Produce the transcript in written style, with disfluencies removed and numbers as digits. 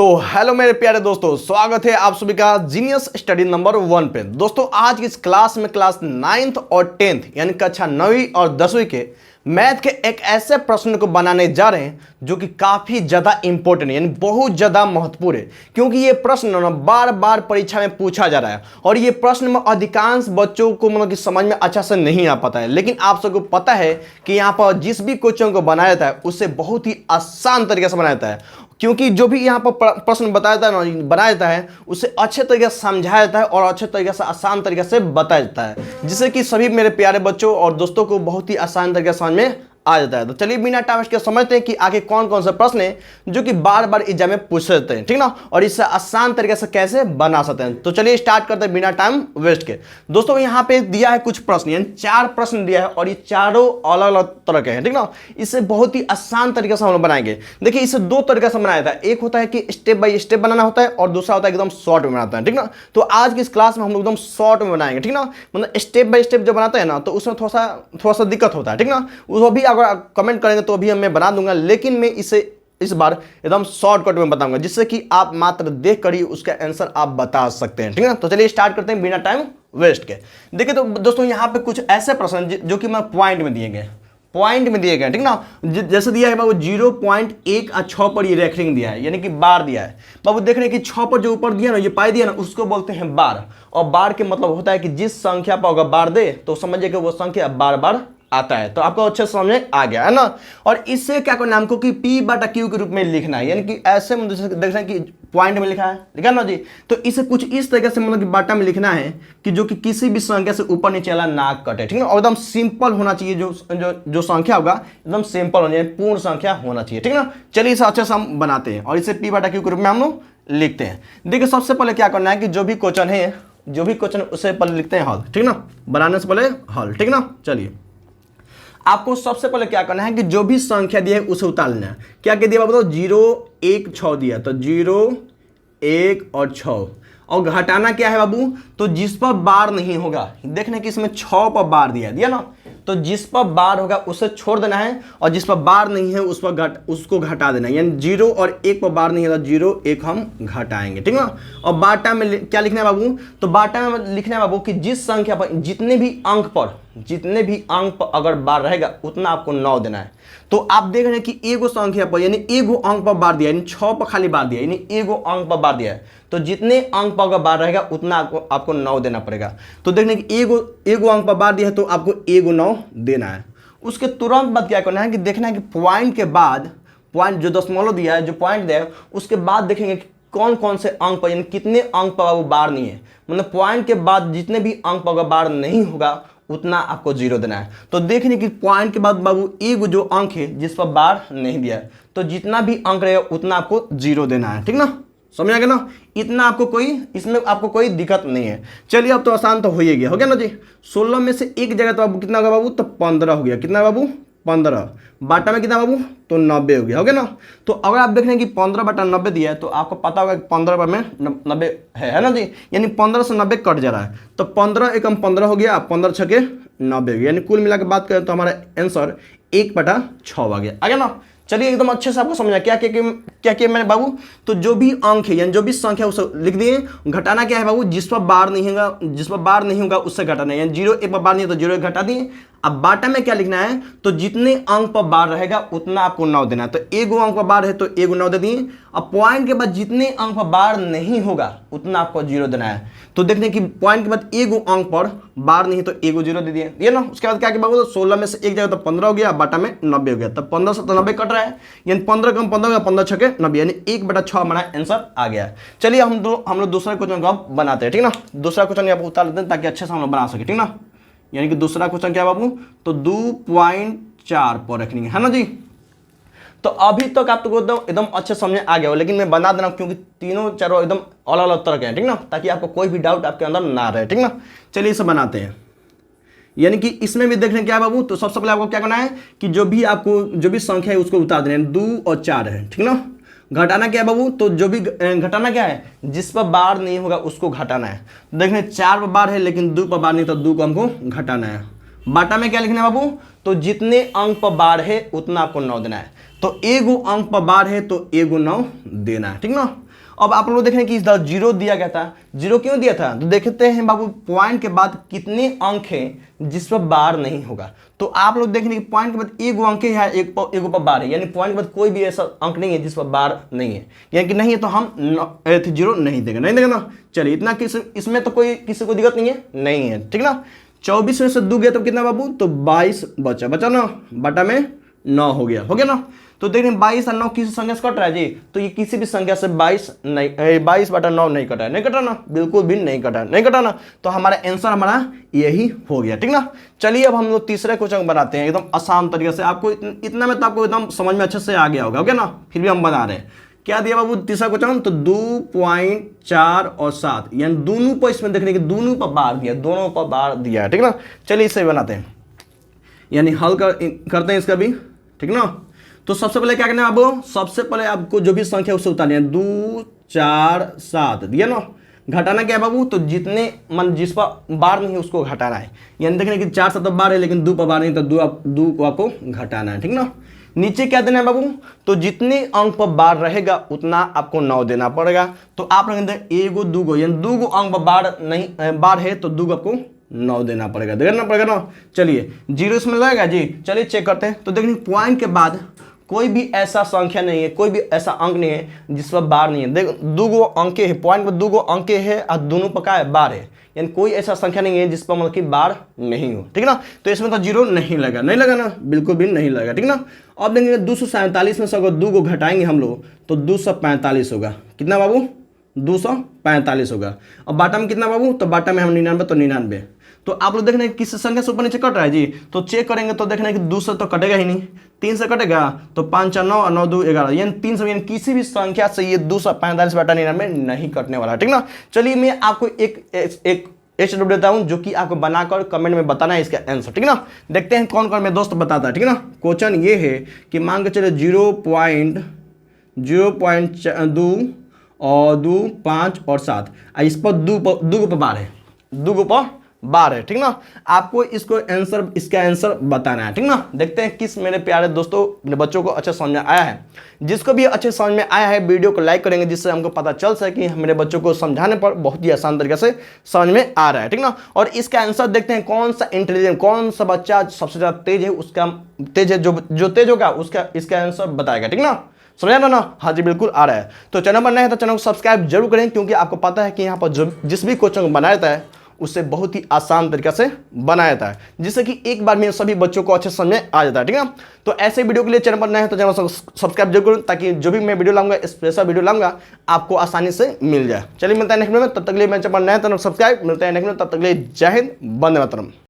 तो हेलो मेरे प्यारे दोस्तों, स्वागत है आप सभी का जीनियस स्टडी नंबर 1 पे। दोस्तों आज की इस क्लास में क्लास 9th और 10th यानी कक्षा 9वीं और 10वीं के मैथ के एक ऐसे प्रश्न को बनाने जा रहे हैं जो कि काफी ज्यादा इंपॉर्टेंट यानी बहुत ज्यादा महत्वपूर्ण है, क्योंकि ये प्रश्न ना बार बार परीक्षा में पूछा जा रहा है और ये प्रश्न में अधिकांश बच्चों को मतलब कि समझ में अच्छा से नहीं आ पाता है। लेकिन आप सबको पता है कि यहाँ पर जिस भी क्वेश्चन को बनाया जाता है उससे बहुत ही आसान तरीके से बनाया जाता है, क्योंकि जो भी यहाँ पर प्रश्न बताया जाता है ना बनाया जाता है उसे अच्छे तरीके से समझाया जाता है और अच्छे तरीके से आसान तरीके से बताया जाता है, जिससे कि सभी मेरे प्यारे बच्चों और दोस्तों को बहुत ही आसान तरीके से समझ में आ जाता है। तो चलिए बिना टाइम वेस्ट के समझते हैं कि आगे कौन कौन से प्रश्न हैं जो कि बार बार एग्जाम में पूछ सकते हैं, ठीक ना, और इससे आसान तरीके से कैसे बना सकते हैं। तो चलिए स्टार्ट करते हैं बिना टाइम वेस्ट के। दोस्तों यहाँ पे दिया है कुछ प्रश्न यानी 4 प्रश्न दिया है और ये चारों अलग अलग तरह के हैं, ठीक ना। इससे बहुत ही आसान तरीके से हम लोग बनाएंगे। देखिए इसे 2 तरीके से बनाया जाता है, एक होता है कि स्टेप बाय स्टेप बनाना होता है और दूसरा होता है एकदम शॉर्ट में बनाता है, ठीक ना। तो आज की इस क्लास में हम लोग एकदम शॉर्ट में बनाएंगे, ठीक ना। मतलब स्टेप बाय स्टेप जो बनाते हैं ना तो उसमें थोड़ा सा दिक्कत होता है, ठीक ना। वो भी अगर कमेंट करेंगे तो भी मैं बना दूंगा, लेकिन मैं इसे इस बार एकदम शॉर्टकट में बताऊंगा जिससे कि आप मात्र देख कर ही उसका आंसर आप बता सकते हैं, ठीक है। तो चलिए स्टार्ट करते हैं बिना टाइम वेस्ट के। देखिए तो दोस्तों यहाँ पे कुछ ऐसे प्रश्न जो कि मैं पॉइंट में दिए गए, ठीक ना। जैसे दिया है बाबू 0.1 और 6 पर ये रेखरिंग दिया है यानी कि बार दिया है। बाबू देख रहे हैं कि 6 पर जो ऊपर दिया ना ये पाई दिया ना उसको बोलते हैं बार, और बार के मतलब होता है कि जिस संख्या पर अगर बार दे तो समझिए कि वो संख्या बार बार आता है। तो आपको अच्छे से समझ में आ गया है ना। और इससे क्या करना है हमको कि P/Q के रूप में लिखना है, यानी कि ऐसे में देख रहे हैं कि पॉइंट में लिखा है ना जी। तो इसे कुछ इस तरीके से मतलब कि बाटा में लिखना है कि जो कि किसी भी संख्या से ऊपर नीचे वाला ना कटे, ठीक है। और एकदम सिंपल होना चाहिए, जो संख्या होगा एकदम सिंपल होना चाहिए, पूर्ण संख्या होना चाहिए, ठीक है ना। चलिए इसे अच्छे से हम बनाते हैं और इसे P/Q के रूप में हम लोग लिखते हैं। देखिए सबसे पहले क्या करना है कि जो भी क्वेश्चन उससे पहले लिखते हैं हल, ठीक ना, बनाने से पहले हल, ठीक ना। चलिए आपको सबसे पहले क्या करना है कि जो भी संख्या दी है उसे उतार लेना है। क्या क्या दिया बताओ, 0 1 6 दिया, तो 0 1 और 6, और घटाना क्या है बाबू, तो जिस पर बार नहीं होगा, देखने कि इसमें 6 पर बार दिया ना, तो जिस पर बार होगा उसे छोड़ देना है और जिस पर बार नहीं है उसको घटा देना है। यानी 0 और 1 पर बार नहीं है तो 0 1 हम घटाएंगे, ठीक है ना। और बाटा में क्या लिखना है बाबू, तो बाटा में लिखना है बाबू कि जिस संख्या पर जितने भी अंक पर अगर बार रहेगा उतना आपको 9 देना है। तो आप देख रहे हैं कि एगो संख्या पर यानी एगो अंक पर बार दिया, यानी 6 पर खाली बार दिया, यानी एगो अंक पर बार दिया है, तो जितने अंक पर अगर बार रहेगा उतना आपको 9 देना पड़ेगा। तो देखने कि एगो अंक पर बार दिया है तो आपको एगो 9 देना है। उसके तुरंत बाद क्या करना है कि देखना है कि पॉइंट के बाद, पॉइंट जो दशमलव दिया है, जो पॉइंट दिया है उसके बाद देखेंगे कि कौन कौन से अंक पर यानी कितने अंक पर वो बार नहीं है। मतलब पॉइंट के बाद जितने भी अंक पर अगर बार नहीं होगा उतना आपको 0 देना है। तो देखने कि पॉइंट के बाद बाबू एक जो अंक है जिस पर बार नहीं दिया है, तो जितना भी अंक रहेगा उतना आपको 0 देना है, ठीक ना। समझ आ गया ना, इतना इसमें आपको कोई दिक्कत नहीं है। चलिए अब तो आसान तो हो ही गया, हो गया ना जी। 16 में से एक जगह तो बाबू कितना होगा बाबू, तो 15 हो गया। कितना बाबू, 15। बाटा में कितना बाबू, तो 90 हो गया ना। तो अगर आप देख रहे हैं कि 15/90 दिया है तो आपको पता होगा कि 15 में 90 है ना जी, यानी 15 से 90 कट जा रहा है। तो 15 एकम 15 हो गया, 15 छके 90 हो गया, यानी कुल मिला के बात करें तो हमारा आंसर 1/6 आ गया ना। चलिए एकदम अच्छे से आपको समझा क्या किया मैंने बाबू, तो जो भी अंक है यानी जो भी संख्या उसे लिख दिए। घटाना क्या है बाबू, जिस पर बार नहीं होगा उससे घटाना है, यानी 0 1 पर बार नहीं है तो 0 1 घटा दिए। अब बाटा में क्या लिखना है, तो जितने अंक पर बार रहेगा उतना आपको 9 देना है। तो एगो अंक पर बार है तो एगो 9 दे दिए। अब पॉइंट के बाद जितने अंक पर बार नहीं होगा उतना आपको 0 देना है। तो देखने कि पॉइंट के बाद एगो अंक पर बार नहीं है तो एगो 0 दे दिए, ये ना। उसके बाद क्या बाबू, तो 16 में से एक जगह तो 15 हो गया, बाटा में 90 हो गया। तब 15 से तो 90 कट रहा है, यानी 15 कम 15 हो गया, 15 छके 90, यानी 1/6 हमारा आंसर आ गया। चलिए हम लोग दूसरा क्वेश्चन को बनाते हैं, ठीक ना। दूसरा क्वेश्चन यहाँ पर उतार लेते हैं ताकि अच्छे से हम लोग बना सके, ठीक ना। यानी कि दूसरा क्वेश्चन क्या बाबू, तो 2.4 पर रखनी है ना जी। तो अभी तक आप तो एकदम अच्छे समझ आ गया हो, लेकिन मैं बना देना क्योंकि तीनों चारों एकदम अलग अलग तरह के हैं, ठीक ना, ताकि आपको कोई भी डाउट आपके अंदर ना रहे, ठीक ना। चलिए इसे बनाते हैं। यानी कि इसमें भी देख रहे हैं क्या बाबू, तो सबसे पहले आपको क्या करना है कि जो भी संख्या है उसको उतार देना है। 2 और 4 है, ठीक ना। घटाना क्या है बाबू, तो जो भी घटाना क्या है, जिस पर बार नहीं होगा उसको घटाना है। देख रहे हैं 4 पर बार है लेकिन 2 पर बार नहीं, तो 2 को हमको घटाना है। बाटा में क्या लिखना है बाबू, तो जितने अंक पर बार है उतना आपको 9 देना है। तो एगो अंक पर बार है तो एगो 9 देना है, ठीक ना। अब आप लोग देखें कि इस तरह 0 दिया गया था। 0 क्यों दिया था? तो देखते हैं बाबू पॉइंट के बाद कितने अंक हैं जिस पर बार नहीं होगा। तो आप लोग देखेंगे कि पॉइंट के बाद एक अंक है, एक पर बार है, यानी पॉइंट के बाद कोई भी ऐसा अंक नहीं है जिस पर बार नहीं है, यानी कि नहीं है तो हम 0 नहीं देंगे, नहीं देंगे ना। चलिए इतना इसमें तो कोई किसी को दिक्कत नहीं है, नहीं है, ठीक ना। 24 में से 2 गया तो कितना बाबू? तो 22 बचा ना, बटा में 9 हो गया ना। तो देखिए 22 और 9 किसी संख्या से कट रहा है जी, तो ये किसी भी संख्या से 22 बटा 9 नहीं कटा है, नहीं कटा ना, बिल्कुल भी नहीं कटा ना। तो हमारा आंसर हमारा यही हो गया, ठीक ना। चलिए अब हम लोग तीसरे क्वेश्चन बनाते हैं एकदम आसान तरीके से। आपको इतना में तो आपको एकदम समझ में अच्छे से आ गया होगा, ओके ना। फिर भी हम बना रहे हैं। क्या दिया बाबू तीसरा क्वेश्चन? तो 2.4 और 7, यानी दोनों पर इसमें देखने के दोनों पर बार दिया, दोनों पर बार दिया है, ठीक ना। चलिए इसे बनाते हैं, यानी हल करते हैं इसका भी, ठीक ना। तो सबसे पहले क्या करना है बाबू? सबसे पहले आपको जो भी संख्या उससे उतारनी है। 2, 4, 7 दिया ना। घटाना क्या है बाबू? तो जितने जिस पर बार नहीं है उसको घटाना है, यानी देखने कि 4 7 बार है लेकिन 2 पर बार नहीं, तो 2 को आपको घटाना है, ठीक ना। नीचे क्या देना है बाबू? तो जितने अंक पर बार रहेगा उतना आपको 9 देना पड़ेगा। तो आप लोग एगो 2 यानी 2 अंक पर बार नहीं बार है तो 2 आपको 9 देना पड़ेगा ना। चलिए 0 इसमें लगेगा जी। चलिए चेक करते हैं। तो देखिए पॉइंट के बाद कोई भी ऐसा संख्या नहीं है, कोई भी ऐसा अंक नहीं है जिस पर बार नहीं है। देखो 2 अंक है, पॉइंट पर 2 अंक है और दोनों पर क्या है? बार है, यानी कोई ऐसा संख्या नहीं है जिस पर मतलब कि बार नहीं हो, ठीक ना। तो इसमें तो 0 नहीं लगा ना, बिल्कुल भी नहीं लगा, ठीक ना। अब देखेंगे 247 में से अगर 2 को घटाएंगे हम लोग तो 245 होगा। कितना बाबू? 245 होगा। और बाटा में कितना बाबू? तो बाटा में हम 99, तो 99। तो आप लोग देखना किस संख्या से ऊपर नीचे कट रहा है जी, तो चेक करेंगे तो देखना कि 2 से तो कटेगा ही नहीं, 3 से कटेगा, तो 5 4 9 और 9 2 11, यानी 3 से, यानी किसी भी संख्या से ये 245 बटा 99 नहीं कटने वाला, ठीक ना। चलिए मैं आपको एक स्टेप देता हूं जो कि आपको बनाकर कमेंट में बताना है इसका आंसर, ठीक ना। देखते हैं कौन कौन मेरे दोस्त बताता है, ठीक ना। क्वेश्चन ये है कि मान के चले 0.2 और 2 5 और 7, इस पर 2 पर बार है, 2 पर बार है, ठीक ना। आपको इसका आंसर बताना है, ठीक ना। देखते हैं किस मेरे प्यारे दोस्तों मेरे बच्चों को अच्छे समझ में आया है। जिसको भी अच्छे समझ में आया है वीडियो को लाइक करेंगे, जिससे हमको पता चल सके कि मेरे बच्चों को समझाने पर बहुत ही आसान तरीके से समझ में आ रहा है, ठीक ना। और इसका आंसर देखते हैं कौन सा इंटेलिजेंट, कौन सा बच्चा सबसे ज्यादा तेज है, उसका तेज है, जो तेज होगा उसका इसका आंसर बताएगा, ठीक ना। समझा ना? हाँ जी बिल्कुल आ रहा है। तो चैनल पर नए हैं तो चैनल को सब्सक्राइब जरूर करें, क्योंकि आपको पता है कि यहाँ पर जिस भी क्वेश्चन बनाया जाता है उससे बहुत ही आसान तरीके से बनाया जाता है, जिससे कि एक बार में सभी बच्चों को अच्छे समझ में आ जाता है, ठीक है। तो ऐसे वीडियो के लिए चैनल पर नए हैं तो चैनल को सब्सक्राइब जरूर करें, ताकि जो भी मैं वीडियो लाऊंगा, स्पेशल वीडियो लाऊंगा, आपको आसानी से मिल जाए। चलिए मिलता है नेक्स्ट वीडियो में, तब तक के लिए मेरे चैनल पर नए हैं तो सब्सक्राइब। मिलते हैं नेक्स्ट वीडियो, तब तक के लिए जय हिंद, वंदे मातरम।